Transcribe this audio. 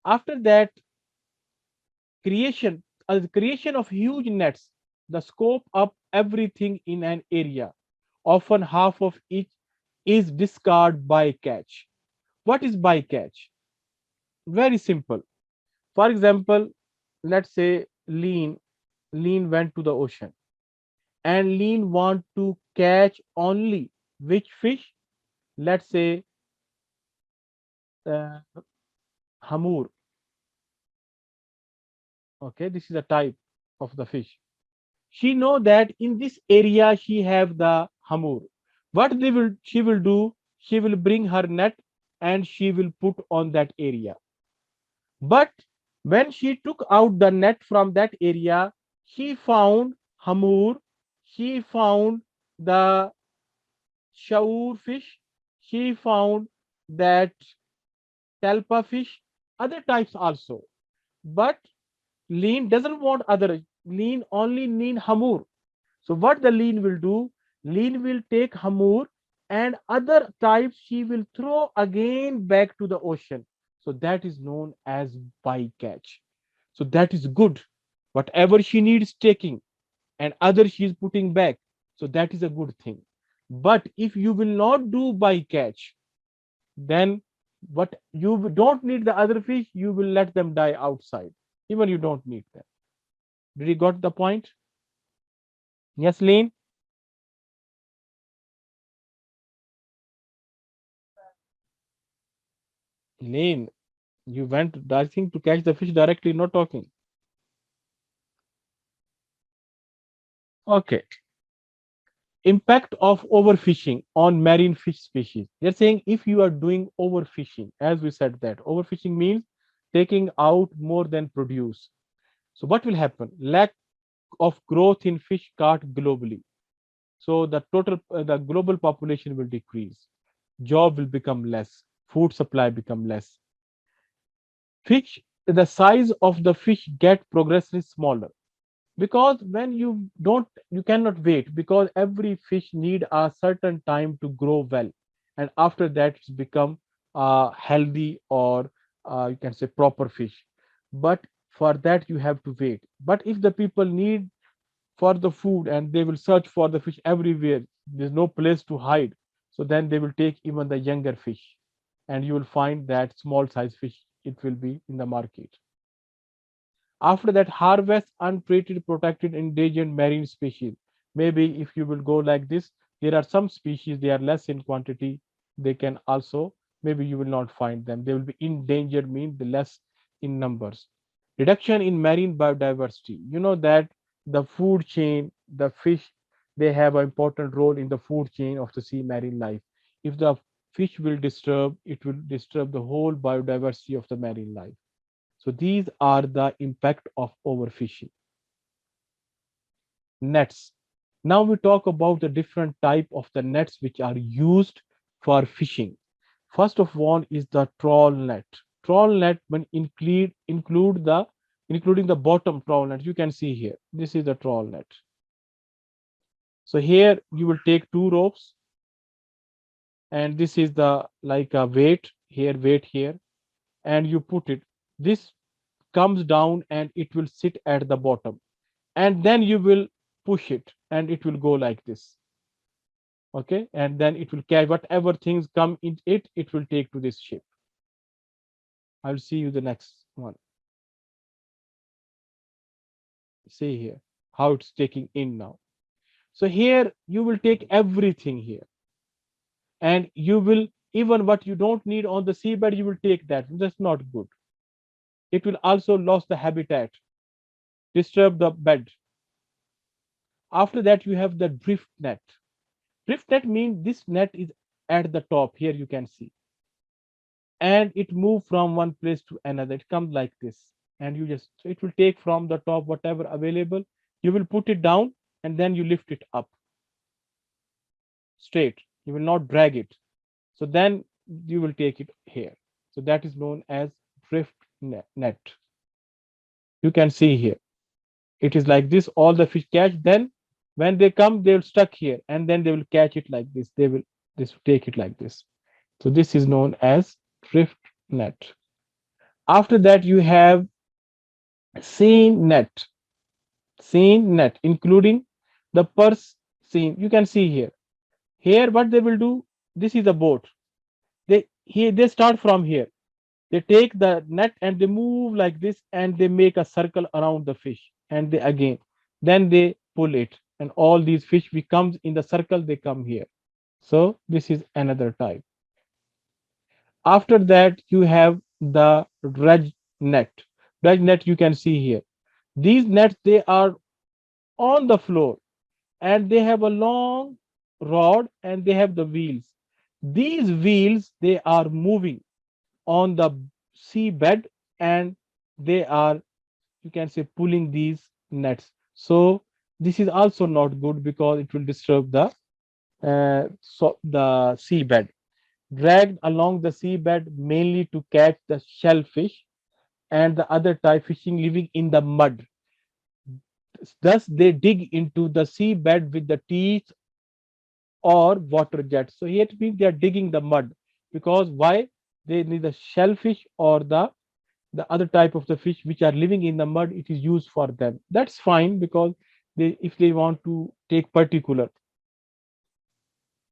After that, the creation of huge nets, the scope up everything in an area. Often half of each is discarded by catch. What is bycatch? Very simple. For example, let's say Lean went to the ocean and Lean want to catch only which fish? Let's say uh, hamur. Okay, this is a type of the fish. She know that in this area she have the hamur. What she will do? She will bring her net and she will put on that area. But when she took out the net from that area, she found hamur, she found the shaur fish, she found that talpa fish, other types also. But lean doesn't want other. Lean only need hamur. So what the lean will do? Lean will take hamur and other types she will throw again back to the ocean. So that is known as bycatch. So that is good. Whatever she needs taking and other she is putting back. So that is a good thing. But if you will not do bycatch, then what you don't need the other fish, you will let them die outside. Even you don't need them. Did you got the point? Yes, Lean? Lean, you went dancing to catch the fish directly, not talking. Okay. Impact of overfishing on marine fish species. They're saying if you are doing overfishing, as we said that overfishing means taking out more than produce. So what will happen? Lack of growth in fish caught globally. So the global population will decrease. Job will become less. Food supply become less. Fish, the size of the fish get progressively smaller because when you cannot wait because every fish need a certain time to grow well and after that it's become healthy or you can say proper fish, but for that you have to wait. But if the people need for the food and they will search for the fish everywhere, there's no place to hide, so then they will take even the younger fish and you will find that small size fish it will be in the market. After that, harvest untreated, protected, endangered marine species. Maybe if you will go like this, there are some species, they are less in quantity. They can also, maybe you will not find them. They will be endangered, mean the less in numbers. Reduction in marine biodiversity. You know that the food chain, the fish, they have an important role in the food chain of the sea marine life. If the fish will disturb, it will disturb the whole biodiversity of the marine life. So these are the impact of overfishing. Nets. Now we talk about the different type of the nets which are used for fishing. First of all is the trawl net. Trawl net when include the including the bottom trawl net. You can see here. This is the trawl net. So here you will take two ropes and this is the like a weight here and you put it. This comes down and it will sit at the bottom and then you will push it and it will go like this. Okay, and then it will catch whatever things come in it, it will take to this shape. I'll see you the next one. See here how it's taking in now. So here you will take everything here and you will even what you don't need on the seabed you will take that. That's not good. It will also lose the habitat, disturb the bed. After that you have the drift net. Drift net means this net is at the top here you can see and it move from one place to another. It comes like this and you just so it will take from the top whatever available, you will put it down and then you lift it up straight, you will not drag it. So then you will take it here. So that is known as drift net. You can see here it is like this, all the fish catch, then when they come they will stuck here and then they will catch it like this, they will this take it like this. So this is known as drift net. After that, you have seine net, seine net, including the purse seine. You can see here. Here, what they will do, this is a boat. They start from here. They take the net and they move like this and they make a circle around the fish and they again, then they pull it and all these fish becomes in the circle, they come here. So this is another type. After that, you have the dredge net. Dredge net you can see here. These nets, they are on the floor and they have a long rod and they have the wheels. These wheels, they are moving on the seabed and they are, you can say, pulling these nets. So this is also not good because it will disturb the seabed. Dragged along the seabed mainly to catch the shellfish and the other type fishing living in the mud. Thus they dig into the seabed with the teeth or water jets. So here it means they are digging the mud, because why? They need the shellfish or the other type of the fish which are living in the mud, it is used for them. That's fine, because they, if they want to take particular,